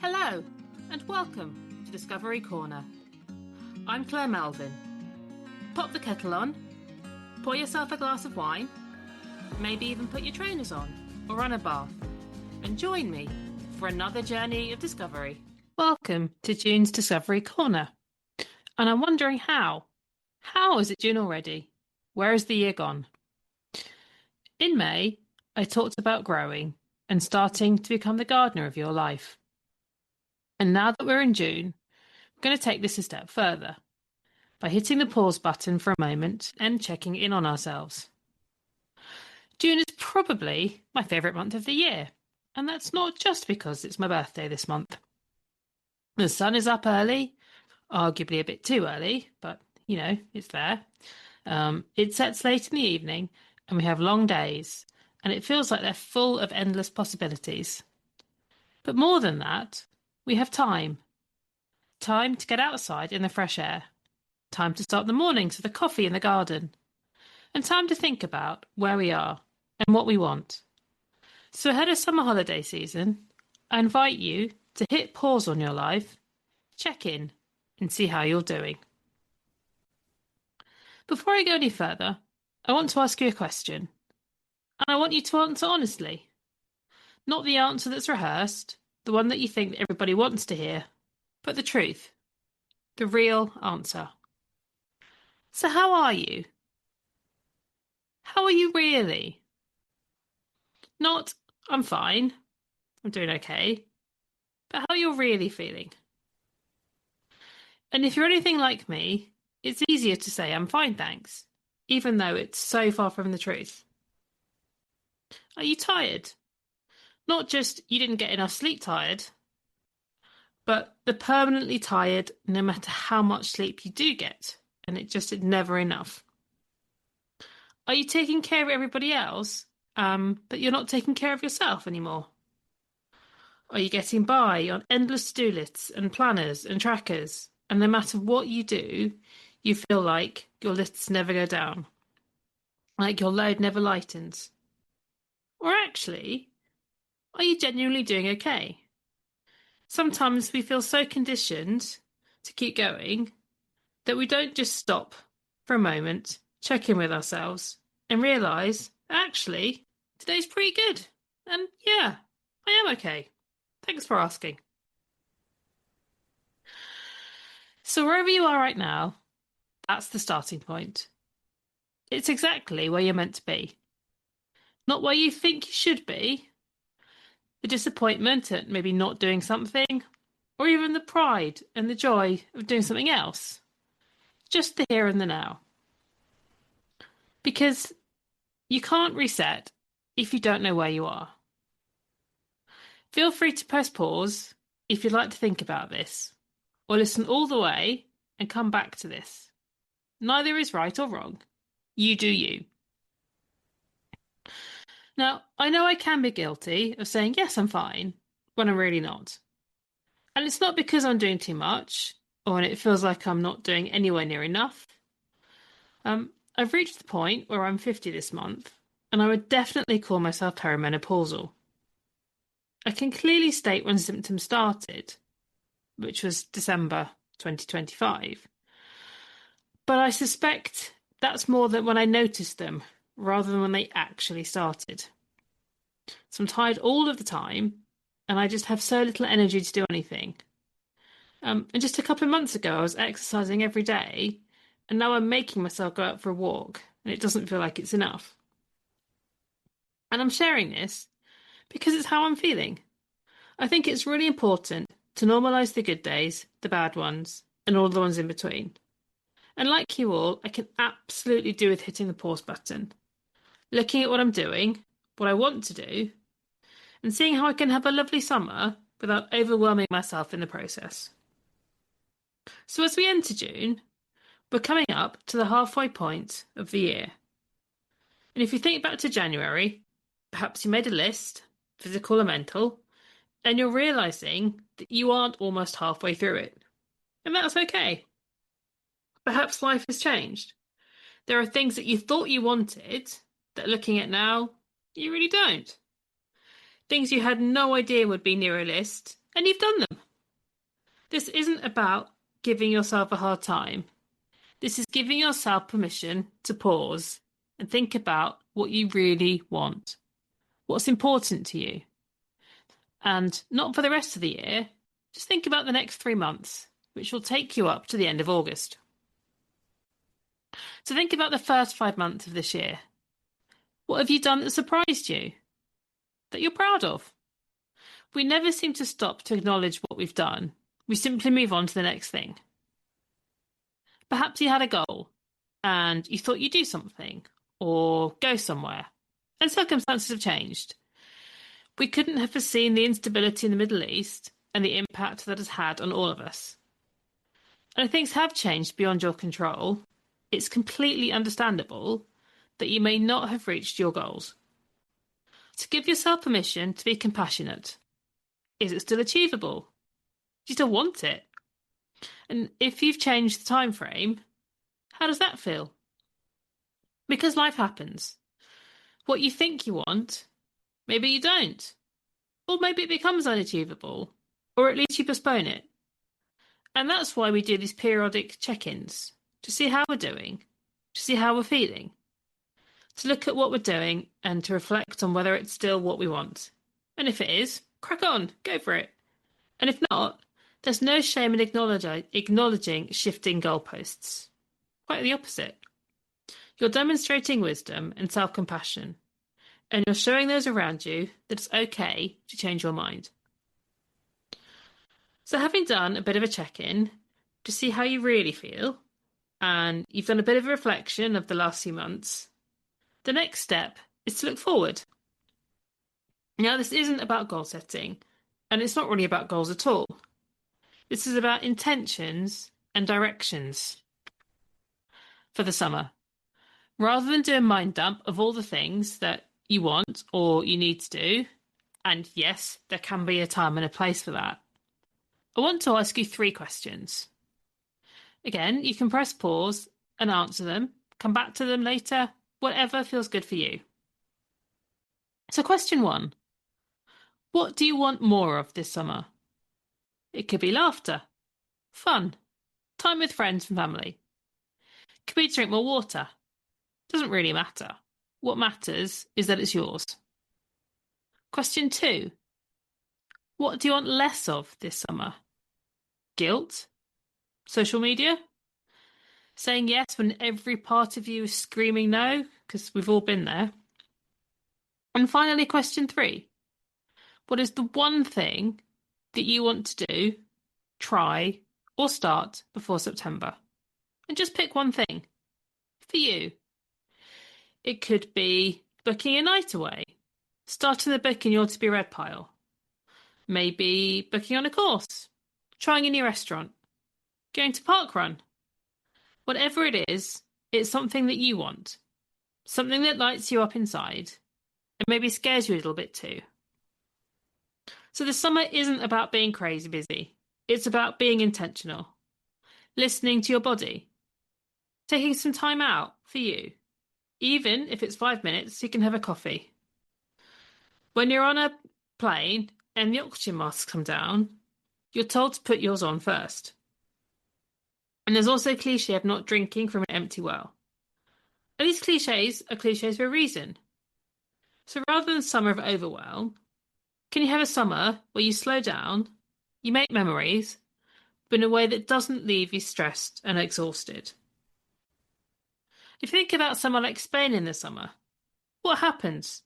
Hello, and welcome to Discovery Corner. I'm Claire Melvin. Pop the kettle on, pour yourself a glass of wine, maybe even put your trainers on or run a bath, and join me for another journey of discovery. Welcome to June's Discovery Corner. And I'm wondering how. How is it June already? Where has the year gone? In May, I talked about growing and starting to become the gardener of your life. And now that we're in June, we're going to take this a step further by hitting the pause button for a moment and checking in on ourselves. June is probably my favourite month of the year, and that's not just because it's my birthday this month. The sun is up early, arguably a bit too early, but you know, it's there. It sets late in the evening, and we have long days, and it feels like they're full of endless possibilities. But more than that, we have time. Time to get outside in the fresh air. Time to start the mornings with a coffee in the garden. And time to think about where we are and what we want. So ahead of summer holiday season, I invite you to hit pause on your life, check in, and see how you're doing. Before I go any further, I want to ask you a question. And I want you to answer honestly. Not the answer that's rehearsed, the one that you think that everybody wants to hear, but the truth. The real answer. So how are you? How are you really? Not, I'm fine, I'm doing okay, but how you're really feeling. And if you're anything like me, it's easier to say I'm fine, thanks, even though it's so far from the truth. Are you tired? Not just you didn't get enough sleep tired, but the permanently tired no matter how much sleep you do get, and it's never enough. Are you taking care of everybody else, but you're not taking care of yourself anymore? Are you getting by on endless to-do lists and planners and trackers, and no matter what you do, you feel like your lists never go down, like your load never lightens? Or actually, are you genuinely doing okay? Sometimes we feel so conditioned to keep going that we don't just stop for a moment, check in with ourselves, and realise, actually, today's pretty good. And yeah, I am okay. Thanks for asking. So wherever you are right now, that's the starting point. It's exactly where you're meant to be. Not where you think you should be. The disappointment at maybe not doing something, or even the pride and the joy of doing something else. Just the here and the now. Because you can't reset if you don't know where you are. Feel free to press pause if you'd like to think about this, or listen all the way and come back to this. Neither is right or wrong. You do you. Now, I know I can be guilty of saying, yes, I'm fine, when I'm really not. And it's not because I'm doing too much, or when it feels like I'm not doing anywhere near enough. I've reached the point where I'm 50 this month, and I would definitely call myself perimenopausal. I can clearly state when symptoms started, which was December 2025. But I suspect that's more than when I noticed them, rather than when they actually started. So I'm tired all of the time, and I just have so little energy to do anything. And just a couple of months ago, I was exercising every day, and now I'm making myself go out for a walk, and it doesn't feel like it's enough. And I'm sharing this because it's how I'm feeling. I think it's really important to normalise the good days, the bad ones, and all the ones in between. And like you all, I can absolutely do with hitting the pause button, looking at what I'm doing, what I want to do, and seeing how I can have a lovely summer without overwhelming myself in the process. So as we enter June, we're coming up to the halfway point of the year. And if you think back to January, perhaps you made a list, physical or mental, and you're realising that you aren't almost halfway through it. And that's okay. Perhaps life has changed. There are things that you thought you wanted that looking at now, you really don't. Things you had no idea would be near a list, And you've done them. This isn't about giving yourself a hard time. This is giving yourself permission to pause and think about what you really want, what's important to you. And not for the rest of the year, just think about the next 3 months, which will take you up to the end of August. So think about the first 5 months of this year. What have you done that surprised you, that you're proud of? We never seem to stop to acknowledge what we've done. We simply move on to the next thing. Perhaps you had a goal and you thought you'd do something or go somewhere, and circumstances have changed. We couldn't have foreseen the instability in the Middle East and the impact that has had on all of us. And if things have changed beyond your control, it's completely understandable that you may not have reached your goals. So give yourself permission to be compassionate. Is it still achievable? Do you still want it? And if you've changed the time frame, how does that feel? Because life happens. What you think you want, maybe you don't. Or maybe it becomes unachievable, or at least you postpone it. And that's why we do these periodic check-ins, to see how we're doing, to see how we're feeling, to look at what we're doing and to reflect on whether it's still what we want. And if it is, crack on, go for it. And if not, there's no shame in acknowledging shifting goalposts. Quite the opposite. You're demonstrating wisdom and self-compassion, and you're showing those around you that it's okay to change your mind. So having done a bit of a check-in to see how you really feel, and you've done a bit of a reflection of the last few months, the next step is to look forward. Now, this isn't about goal setting, and it's not really about goals at all. This is about intentions and directions for the summer. Rather than do a mind dump of all the things that you want or you need to do, and yes, there can be a time and a place for that, I want to ask you 3 questions. Again, you can press pause and answer them, come back to them later, whatever feels good for you. So question 1, what do you want more of this summer? It could be laughter, fun, time with friends and family. It could be drink more water. Doesn't really matter. What matters is that it's yours. Question 2, what do you want less of this summer? Guilt? Social media? Saying yes when every part of you is screaming no? Because we've all been there. And finally, question 3, what is the one thing that you want to do, try, or start before September? And just pick one thing for you. It could be booking a night away, starting the book in your to be read pile, maybe booking on a course, trying a new restaurant, going to parkrun. Whatever it is, it's something that you want, something that lights you up inside, and maybe scares you a little bit too. So the summer isn't about being crazy busy. It's about being intentional, listening to your body, taking some time out for you. Even if it's 5 minutes, you can have a coffee. When you're on a plane and the oxygen masks come down, you're told to put yours on first. And there's also a cliche of not drinking from an empty well. And these cliches are cliches for a reason. So rather than summer of overwhelm, can you have a summer where you slow down, you make memories, but in a way that doesn't leave you stressed and exhausted? If you think about summer like Spain in the summer, what happens?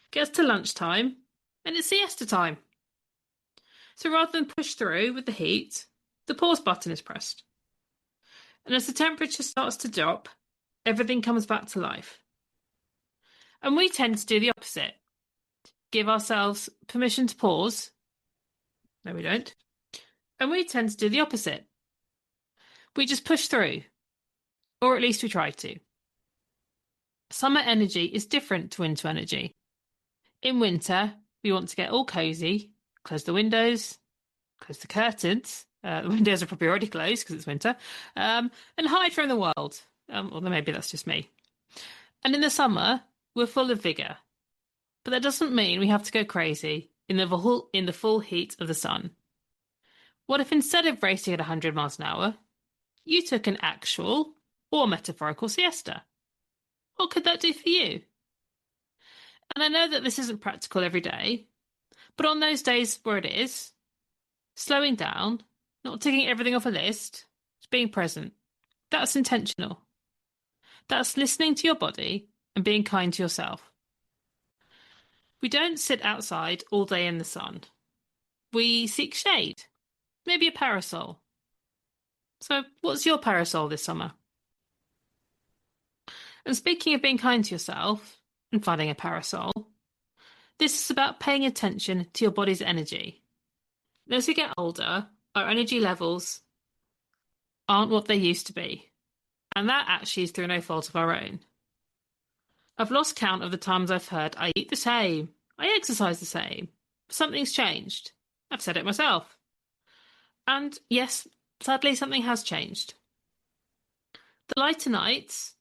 It gets to lunchtime and it's siesta time. So rather than push through with the heat, the pause button is pressed. And as the temperature starts to drop, everything comes back to life. And we tend to do the opposite. Give ourselves permission to pause. No, we don't. And we tend to do the opposite. We just push through. Or at least we try to. Summer energy is different to winter energy. In winter, we want to get all cosy, close the windows, close the curtains. The windows are probably already closed because it's winter. And hide from the world. Although maybe that's just me. And in the summer, we're full of vigour. But that doesn't mean we have to go crazy. in the full heat of the sun? What if instead of racing at 100 miles an hour, you took an actual or metaphorical siesta? What could that do for you? And I know that this isn't practical every day, but on those days where it is, slowing down, not ticking everything off a list, being present, that's intentional. That's listening to your body and being kind to yourself. We don't sit outside all day in the sun. We seek shade, maybe a parasol. So, what's your parasol this summer? And speaking of being kind to yourself and finding a parasol, this is about paying attention to your body's energy. As we get older, our energy levels aren't what they used to be, and that actually is through no fault of our own. I've lost count of the times I've heard I eat the same, I exercise the same, something's changed. I've said it myself. And yes, sadly, something has changed. The lighter nights,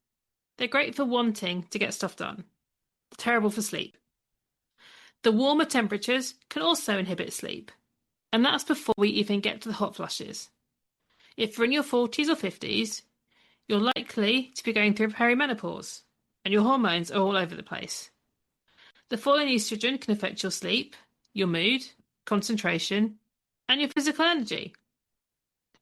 they're great for wanting to get stuff done. Terrible for sleep. The warmer temperatures can also inhibit sleep, and that's before we even get to the hot flushes. If you're in your 40s or 50s, you're likely to be going through perimenopause, and your hormones are all over the place. The fall in estrogen can affect your sleep, your mood, concentration, and your physical energy.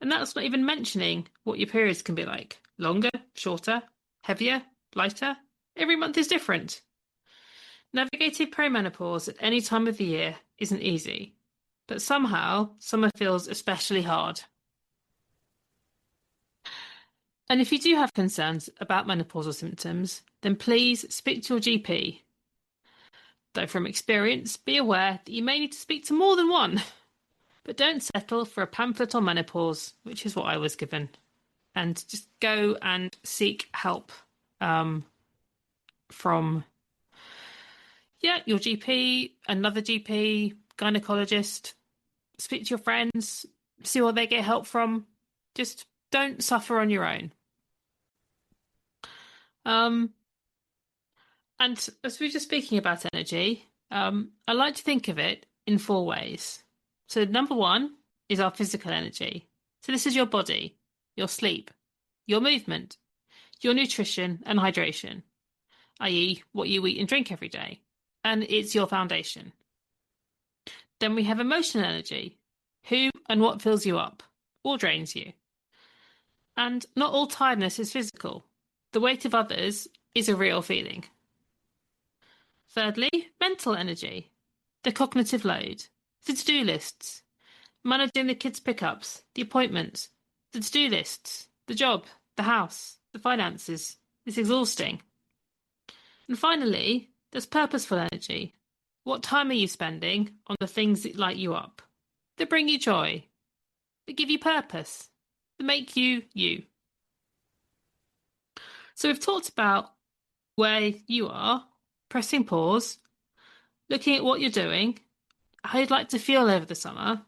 And that's not even mentioning what your periods can be like. Longer, shorter, heavier, lighter. Every month is different. Navigating perimenopause at any time of the year isn't easy, but somehow summer feels especially hard. And if you do have concerns about menopausal symptoms, then please speak to your GP. Though from experience, be aware that you may need to speak to more than one. But don't settle for a pamphlet on menopause, which is what I was given. And just go and seek help from your GP, another GP, gynecologist. Speak to your friends, see what they get help from. Just don't suffer on your own. And as we were just speaking about energy, I like to think of it in 4 ways. So number 1 is our physical energy. So this is your body, your sleep, your movement, your nutrition and hydration, i.e. what you eat and drink every day. And it's your foundation. Then we have emotional energy, who and what fills you up or drains you. And not all tiredness is physical. The weight of others is a real feeling. Thirdly, mental energy, the cognitive load, the to-do lists, managing the kids' pickups, the appointments, the to-do lists, the job, the house, the finances. It's exhausting. And finally, there's purposeful energy. What time are you spending on the things that light you up, that bring you joy, that give you purpose, that make you you? So we've talked about where you are, pressing pause, looking at what you're doing, how you'd like to feel over the summer,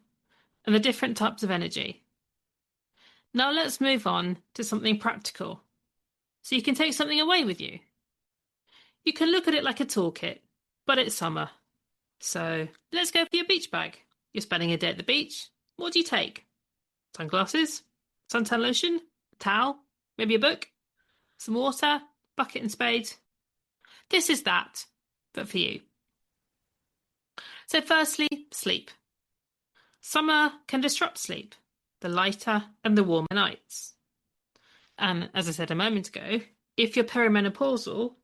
and the different types of energy. Now let's move on to something practical, so you can take something away with you. You can look at it like a toolkit, but it's summer. So let's go for your beach bag. You're spending a day at the beach. What do you take? Sunglasses, suntan lotion, a towel, maybe a book, some water, bucket and spade. This is that, but for you. So firstly, sleep. Summer can disrupt sleep, the lighter and the warmer nights. And as I said a moment ago, if you're perimenopausal,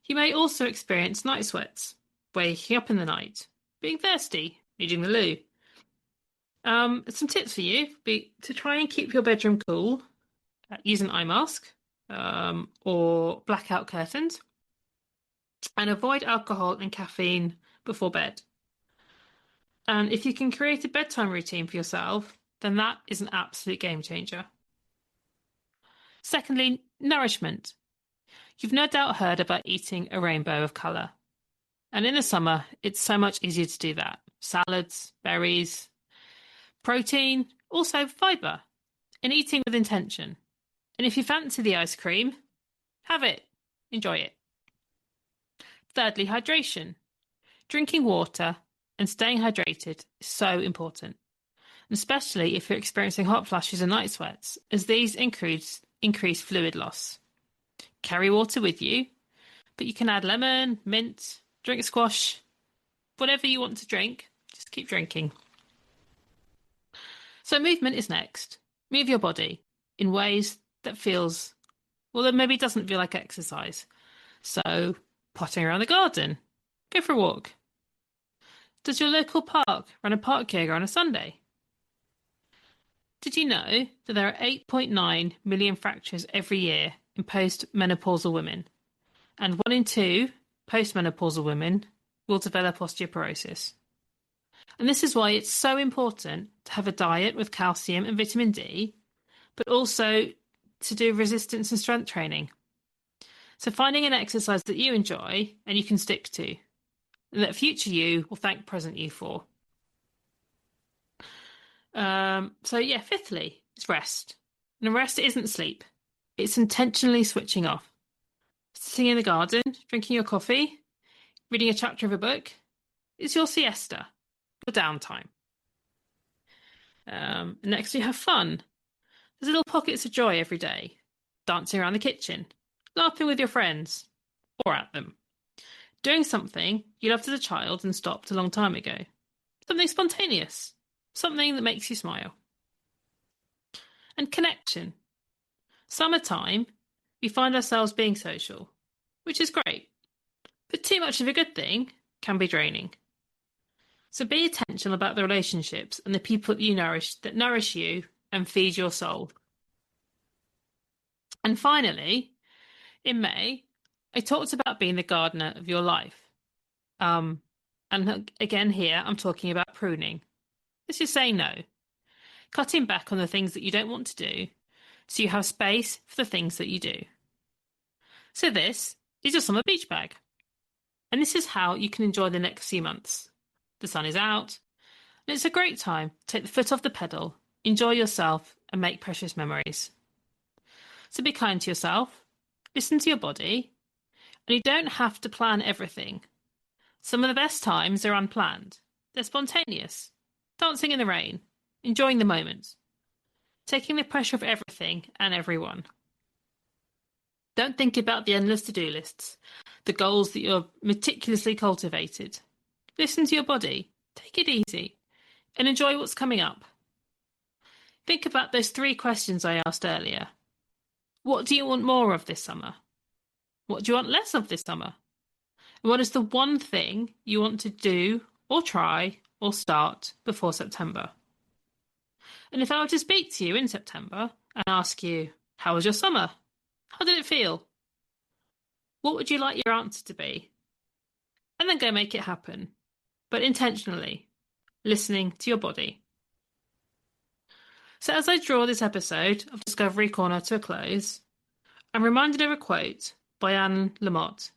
you may also experience night sweats, waking up in the night, being thirsty, needing the loo. Some tips for you be to try and keep your bedroom cool. Use an eye mask or blackout curtains, and avoid alcohol and caffeine before bed. And if you can create a bedtime routine for yourself, then that is an absolute game changer. Secondly, nourishment. You've no doubt heard about eating a rainbow of colour. And in the summer, it's so much easier to do that. Salads, berries, protein, also fibre, and eating with intention. And if you fancy the ice cream, have it. Enjoy it. Thirdly, hydration. Drinking water and staying hydrated is so important, especially if you're experiencing hot flashes and night sweats, as these increase fluid loss. Carry water with you, but you can add lemon, mint, drink squash, whatever you want to drink, just keep drinking. So movement is next. Move your body in ways that that maybe doesn't feel like exercise. So potting around the garden, go for a walk. Does your local park run a park yoga on a Sunday? Did you know that there are 8.9 million fractures every year in postmenopausal women, and 1 in 2 postmenopausal women will develop osteoporosis? And this is why it's so important to have a diet with calcium and vitamin D, but also to do resistance and strength training. So finding an exercise that you enjoy and you can stick to, and that future you will thank present you for. Fifthly, it's rest. And rest isn't sleep. It's intentionally switching off. Sitting in the garden, drinking your coffee, reading a chapter of a book, it's your siesta, your downtime. Next, you have fun. There's little pockets of joy every day. Dancing around the kitchen, laughing with your friends, or at them. Doing something you loved as a child and stopped a long time ago. Something spontaneous. Something that makes you smile. And connection. Summertime, we find ourselves being social, which is great. But too much of a good thing can be draining. So be intentional about the relationships and the people that nourish you and feed your soul. And finally, in May, I talked about being the gardener of your life. And again here, I'm talking about pruning. This is saying no. Cutting back on the things that you don't want to do so you have space for the things that you do. So this is your summer beach bag. And this is how you can enjoy the next few months. The sun is out, and it's a great time to take the foot off the pedal, enjoy yourself, and make precious memories. So be kind to yourself, listen to your body, and you don't have to plan everything. Some of the best times are unplanned. They're spontaneous. Dancing in the rain, enjoying the moment, taking the pressure of everything and everyone. Don't think about the endless to-do lists, the goals that you're meticulously cultivated. Listen to your body, take it easy, and enjoy what's coming up. Think about those 3 questions I asked earlier. What do you want more of this summer? What do you want less of this summer? And what is the one thing you want to do or try or start before September? And if I were to speak to you in September and ask you, how was your summer? How did it feel? What would you like your answer to be? And then go make it happen, but intentionally, listening to your body. So as I draw this episode of Discovery Corner to a close, I'm reminded of a quote by Anne Lamott.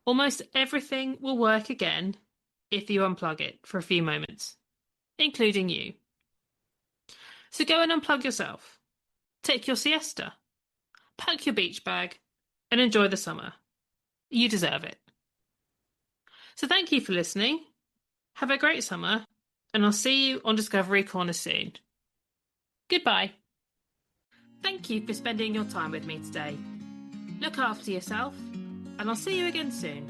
Almost everything will work again if you unplug it for a few moments, including you. So go and unplug yourself. Take your siesta. Pack your beach bag and enjoy the summer. You deserve it. So thank you for listening. Have a great summer, and I'll see you on Discovery Corner soon. Goodbye. Thank you for spending your time with me today. Look after yourself, and I'll see you again soon.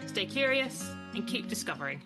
Stay curious and keep discovering.